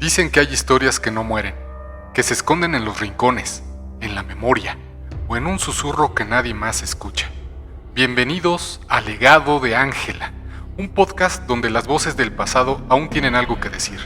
Dicen que hay historias que no mueren, que se esconden en los rincones, en la memoria o en un susurro que nadie más escucha. Bienvenidos a Legado de Ángela, un podcast donde las voces del pasado aún tienen algo que decir.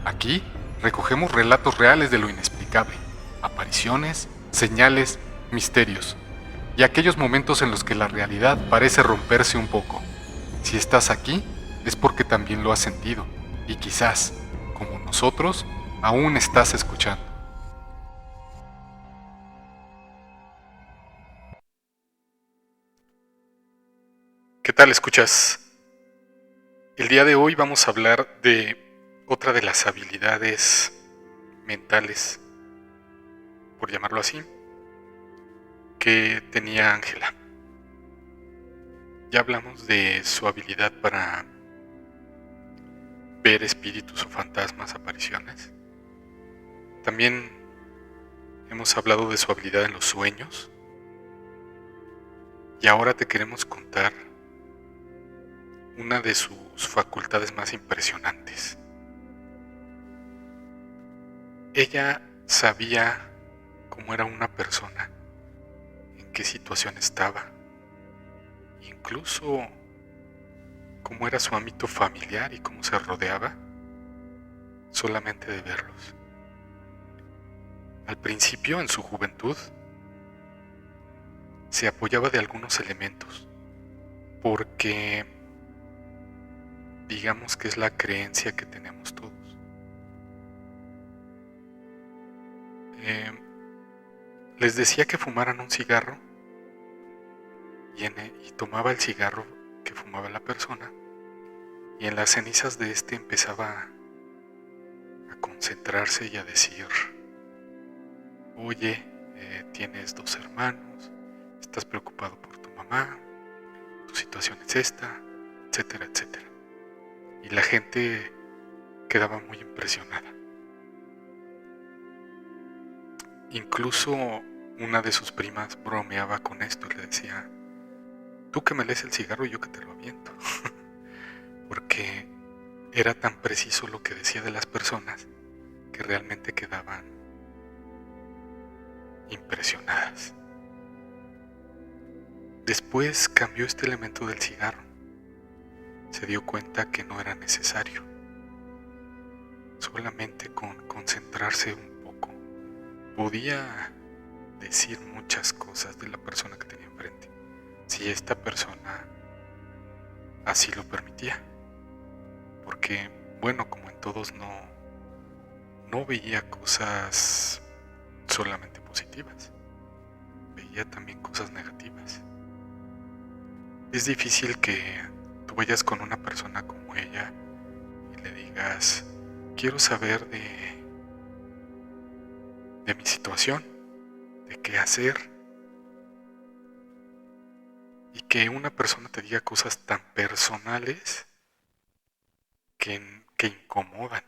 Aquí recogemos relatos reales de lo inexplicable, apariciones, señales, misterios y aquellos momentos en los que la realidad parece romperse un poco. Si estás aquí, es porque también lo has sentido y quizás, como nosotros, aún estás escuchando. ¿Qué tal escuchas? El día de hoy vamos a hablar de otra de las habilidades mentales, por llamarlo así, que tenía Ángela. Ya hablamos de su habilidad para ver espíritus o fantasmas, apariciones. También hemos hablado de su habilidad en los sueños. Y ahora te queremos contar una de sus facultades más impresionantes. Ella sabía cómo era una persona, en qué situación estaba, incluso cómo era su ámbito familiar y cómo se rodeaba, solamente de verlos. Al principio, en su juventud, se apoyaba de algunos elementos, porque digamos que es la creencia que tenemos todos. Les decía que fumaran un cigarro y tomaba el cigarro que fumaba la persona y en las cenizas de este empezaba a concentrarse y a decir: oye, tienes 2 hermanos, estás preocupado por tu mamá, tu situación es esta, etcétera, etcétera. Y la gente quedaba muy impresionada. Incluso una de sus primas bromeaba con esto y le decía: tú que me lees el cigarro y yo que te lo aviento. Porque era tan preciso lo que decía de las personas que realmente quedaban impresionadas. Después cambió este elemento del cigarro. Se dio cuenta que no era necesario. Solamente con concentrarse un poco podía decir muchas cosas de la persona que tenía enfrente, si esta persona así lo permitía. Porque, bueno, como en todos, no veía cosas solamente positivas, veía también cosas negativas. Es difícil que tú vayas con una persona como ella y le digas: quiero saber de mi situación, de qué hacer, y que una persona te diga cosas tan personales que incomodan.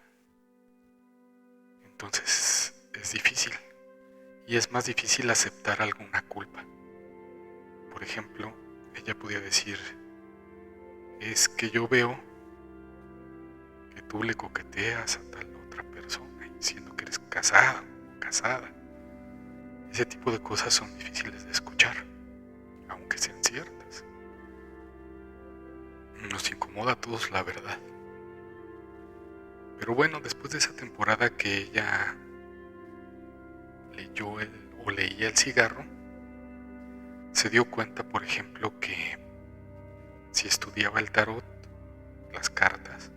Entonces es difícil, y es más difícil aceptar alguna culpa. Por ejemplo, ella podía decir: es que yo veo que tú le coqueteas a tal otra persona, diciendo que eres casado o casada. Ese tipo de cosas son difíciles de escuchar, aunque sean ciertas. Nos incomoda a todos la verdad. Pero bueno, después de esa temporada que ella leía el cigarro, se dio cuenta, por ejemplo, que si estudiaba el tarot, las cartas,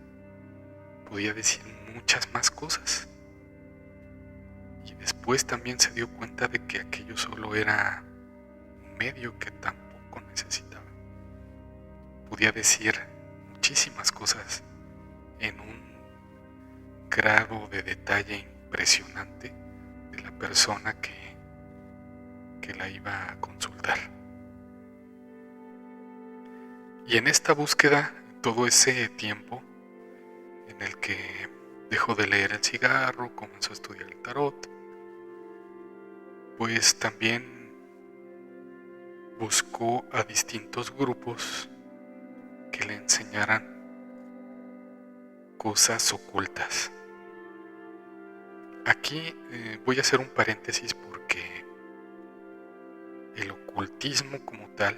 podía decir muchas más cosas. Y después también se dio cuenta de que aquello solo era un medio que tampoco necesitaba. Podía decir muchísimas cosas en un grado de detalle impresionante de la persona que la iba a consultar. Y en esta búsqueda, todo ese tiempo en el que dejó de leer el cigarro, comenzó a estudiar el tarot, pues también buscó a distintos grupos que le enseñaran cosas ocultas. Aquí voy a hacer un paréntesis porque el ocultismo como tal,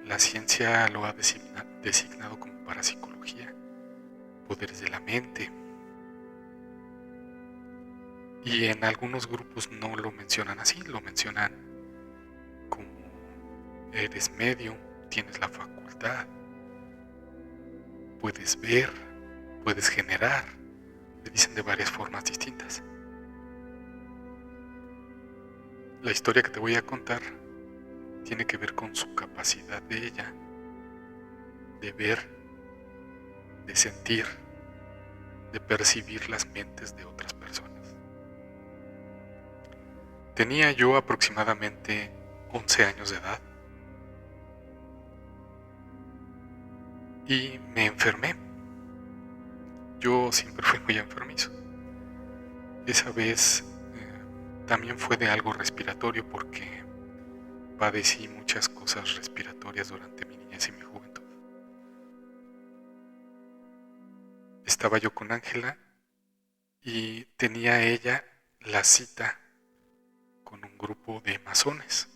la ciencia lo ha designado como parapsicología, poderes de la mente, y en algunos grupos no lo mencionan así, lo mencionan como eres medium, tienes la facultad, puedes ver, puedes generar, le dicen de varias formas distintas. La historia que te voy a contar tiene que ver con su capacidad de ella de ver, de sentir, de percibir las mentes de otras personas. Tenía yo aproximadamente 11 años de edad y me enfermé. Yo siempre fui muy enfermizo. Esa vez también fue de algo respiratorio porque padecí muchas cosas respiratorias durante mi niñez y mi juventud. Estaba yo con Ángela y tenía ella la cita con un grupo de masones.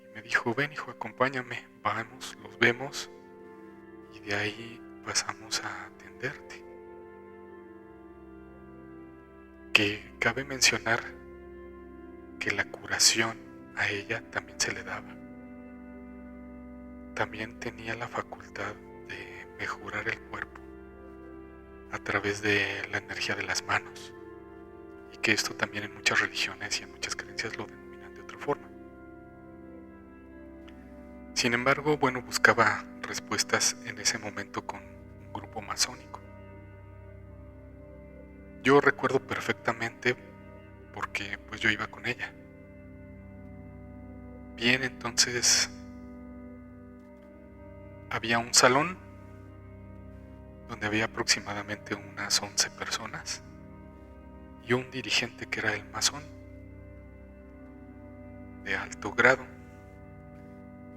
Y me dijo, ven hijo, acompáñame, vamos, los vemos y de ahí pasamos a atenderte. Que cabe mencionar que la curación a ella también se le daba. También tenía la facultad de mejorar el cuerpo a través de la energía de las manos, y que esto también en muchas religiones y en muchas creencias lo denominan de otra forma. Sin embargo, buscaba respuestas en ese momento con un grupo masónico. Yo recuerdo perfectamente porque pues yo iba con ella. Bien, entonces había un salón donde había aproximadamente unas 11 personas y un dirigente que era el masón de alto grado.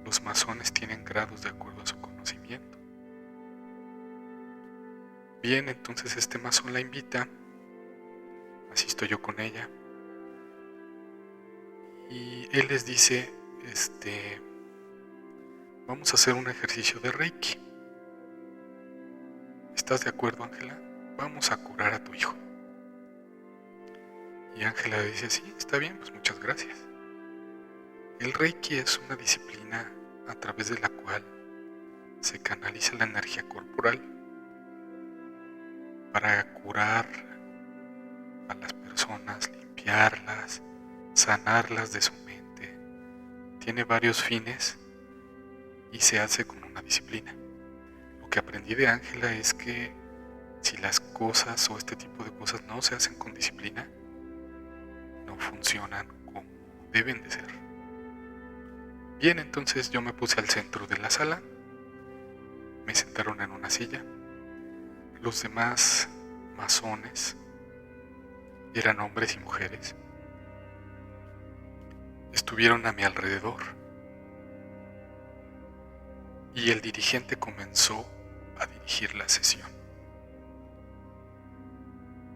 Los masones tienen grados de acuerdo a su conocimiento. Bien, entonces este masón la invita, asisto yo con ella y él les dice, vamos a hacer un ejercicio de Reiki. ¿Estás de acuerdo, Ángela? Vamos a curar a tu hijo. Y Ángela dice, sí, está bien, pues muchas gracias. El Reiki es una disciplina a través de la cual se canaliza la energía corporal para curar a las personas, limpiarlas, sanarlas de su mente. Tiene varios fines y se hace con una disciplina. Lo que aprendí de Ángela es que si las cosas o este tipo de cosas no se hacen con disciplina, no funcionan como deben de ser. Bien, entonces yo me puse al centro de la sala, me sentaron en una silla. Los demás masones eran hombres y mujeres. Estuvieron a mi alrededor y el dirigente comenzó a dirigir la sesión.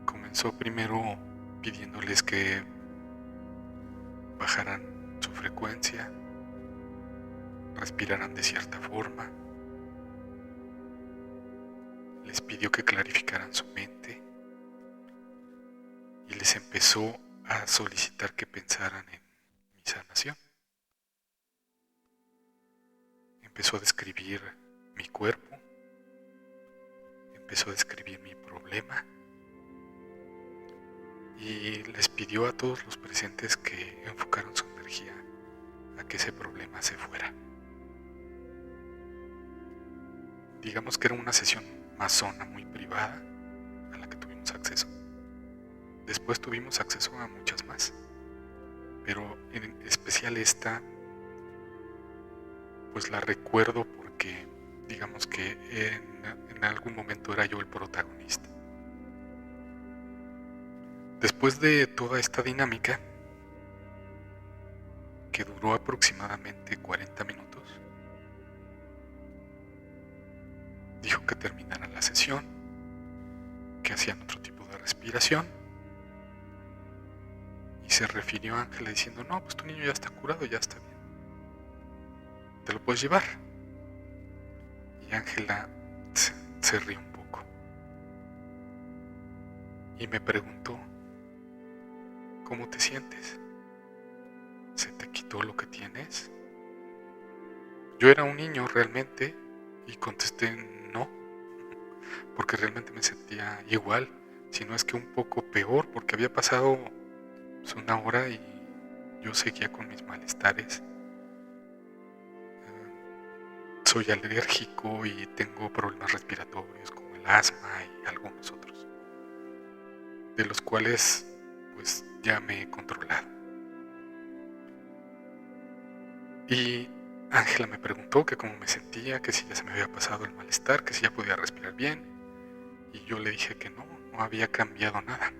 Comenzó primero pidiéndoles que bajaran su frecuencia, respiraran de cierta forma. Les pidió que clarificaran su mente y les empezó a solicitar que pensaran en mi sanación. Empezó a describir mi cuerpo, empezó a describir mi problema y les pidió a todos los presentes que enfocaran su energía a que ese problema se fuera. Digamos que era una sesión masona muy privada a la que tuvimos acceso. Después tuvimos acceso a muchas más, pero en especial esta pues la recuerdo porque digamos que en algún momento era yo el protagonista. Después de toda esta dinámica, que duró aproximadamente 40 minutos, dijo que terminara la sesión hacían otro tipo de respiración. Y se refirió a Ángela diciendo, no, pues tu niño ya está curado, ya está bien. Te lo puedes llevar. Y Ángela se rió un poco. Y me preguntó, ¿cómo te sientes? ¿Se te quitó lo que tienes? Yo era un niño realmente y contesté no, porque realmente me sentía igual, si no es que un poco peor, porque había pasado pues, 1 hora y yo seguía con mis malestares. Soy alérgico y tengo problemas respiratorios como el asma y algunos otros, de los cuales pues ya me he controlado. Y Ángela me preguntó que cómo me sentía, que si ya se me había pasado el malestar, que si ya podía respirar bien. Y yo le dije que no había cambiado nada.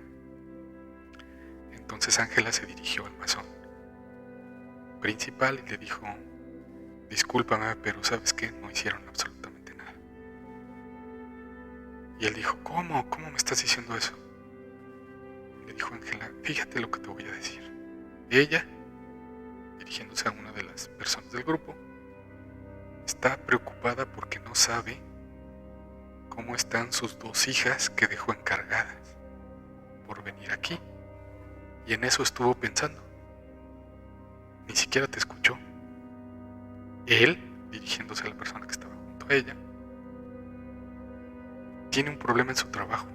Entonces Ángela se dirigió al masón principal y le dijo, discúlpame, pero ¿sabes qué? No hicieron absolutamente nada. Y él dijo, ¿cómo me estás diciendo eso? Y le dijo Ángela, fíjate lo que te voy a decir. Ella, dirigiéndose a una de las personas del grupo, está preocupada porque no sabe cómo están sus 2 hijas que dejó encargadas por venir aquí. Y en eso estuvo pensando. Ni siquiera te escuchó. Él, dirigiéndose a la persona que estaba junto a ella, tiene un problema en su trabajo.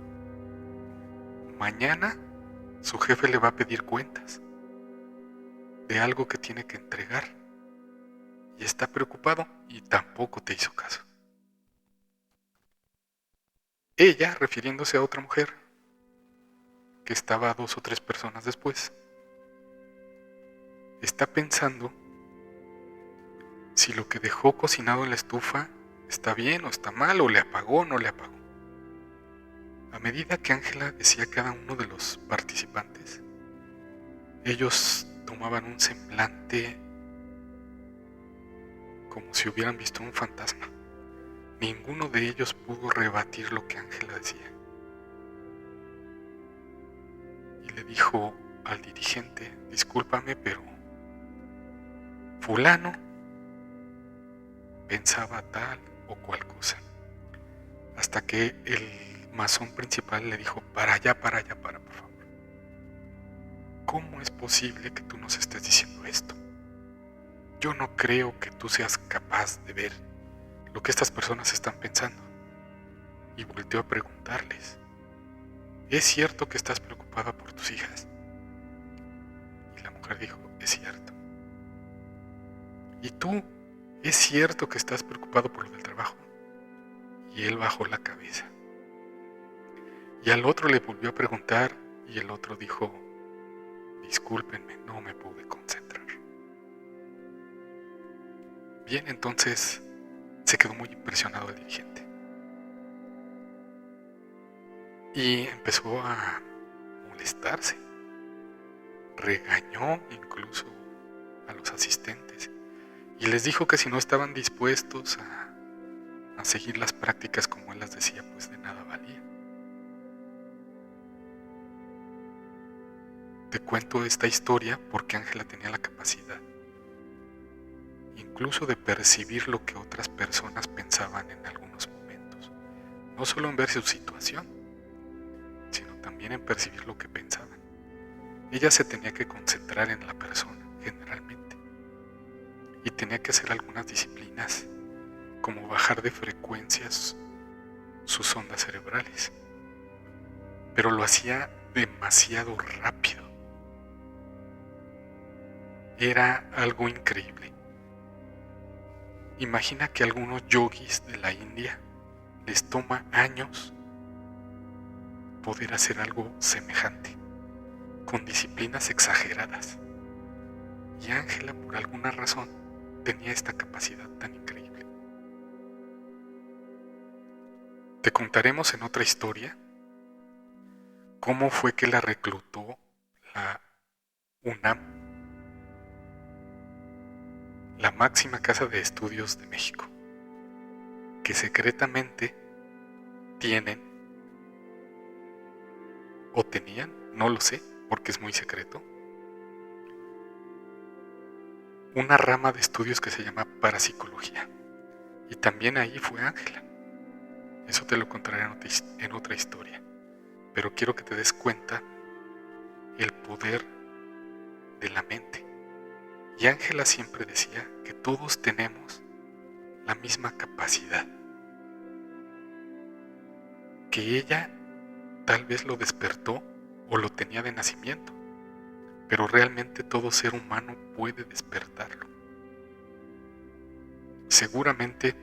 Mañana su jefe le va a pedir cuentas de algo que tiene que entregar. Y está preocupado y tampoco te hizo caso. Ella, refiriéndose a otra mujer, que estaba 2 o 3 personas después, está pensando si lo que dejó cocinado en la estufa está bien o está mal, o le apagó o no le apagó. A medida que Ángela decía a cada uno de los participantes, ellos tomaban un semblante como si hubieran visto un fantasma. Ninguno de ellos pudo rebatir lo que Ángela decía. Y le dijo al dirigente, discúlpame, pero fulano pensaba tal o cual cosa. Hasta que el masón principal le dijo, para, por favor. ¿Cómo es posible que tú nos estés diciendo esto? Yo no creo que tú seas capaz de ver lo que estas personas están pensando. Y volteó a preguntarles, ¿es cierto que estás preocupada por tus hijas? Y la mujer dijo, es cierto. ¿Y tú? ¿Es cierto que estás preocupado por lo del trabajo? Y él bajó la cabeza. Y al otro le volvió a preguntar y el otro dijo, discúlpenme, no me pude concentrar. Bien, entonces se quedó muy impresionado el dirigente. Y empezó a molestarse. Regañó incluso a los asistentes. Y les dijo que si no estaban dispuestos a seguir las prácticas como él las decía, pues de nada valía. Te cuento esta historia porque Ángela tenía la capacidad incluso de percibir lo que otras personas pensaban en algunos momentos. No solo en ver su situación, sino también en percibir lo que pensaban. Ella se tenía que concentrar en la persona, generalmente. Y tenía que hacer algunas disciplinas, como bajar de frecuencias sus ondas cerebrales. Pero lo hacía demasiado rápido. Era algo increíble. Imagina que a algunos yogis de la India les toma años poder hacer algo semejante, con disciplinas exageradas. Y Ángela, por alguna razón, tenía esta capacidad tan increíble. Te contaremos en otra historia cómo fue que la reclutó la UNAM, la máxima casa de estudios de México, que secretamente tienen o tenían, no lo sé, porque es muy secreto, una rama de estudios que se llama parapsicología. Y también ahí fue Ángela. Eso te lo contaré en otra historia. Pero quiero que te des cuenta el poder de la mente. Y Ángela siempre decía que todos tenemos la misma capacidad. Que ella tal vez lo despertó o lo tenía de nacimiento, pero realmente todo ser humano puede despertarlo. Seguramente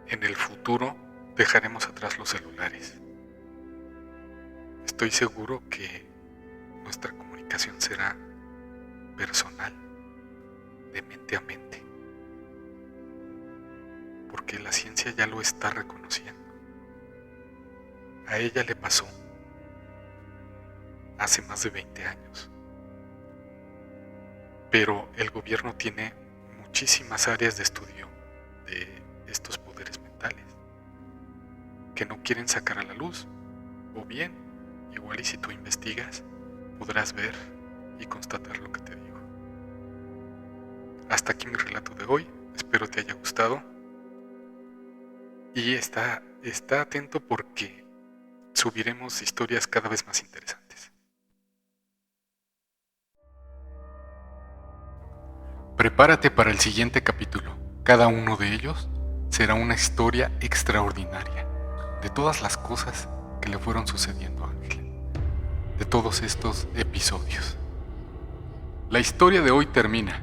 en el futuro dejaremos atrás los celulares. Estoy seguro que nuestra comunicación será personal, de mente a mente, porque la ciencia ya lo está reconociendo. A ella le pasó hace más de 20 años, pero el gobierno tiene muchísimas áreas de estudio de estos poderes mentales que no quieren sacar a la luz, o bien, igual y si tú investigas, podrás ver y constatar lo que te digo. Hasta aquí mi relato de hoy, espero te haya gustado y está atento porque subiremos historias cada vez más interesantes. Prepárate para el siguiente capítulo. Cada uno de ellos será una historia extraordinaria de todas las cosas que le fueron sucediendo a Ángela, de todos estos episodios. La historia de hoy termina,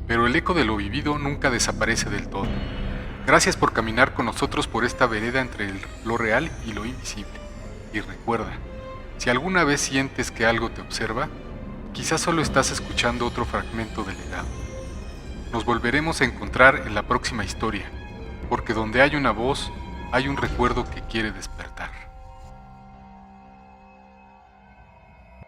pero el eco de lo vivido nunca desaparece del todo. Gracias por caminar con nosotros por esta vereda entre lo real y lo invisible. Y recuerda, si alguna vez sientes que algo te observa, quizás solo estás escuchando otro fragmento del legado. Nos volveremos a encontrar en la próxima historia, porque donde hay una voz, hay un recuerdo que quiere despertar.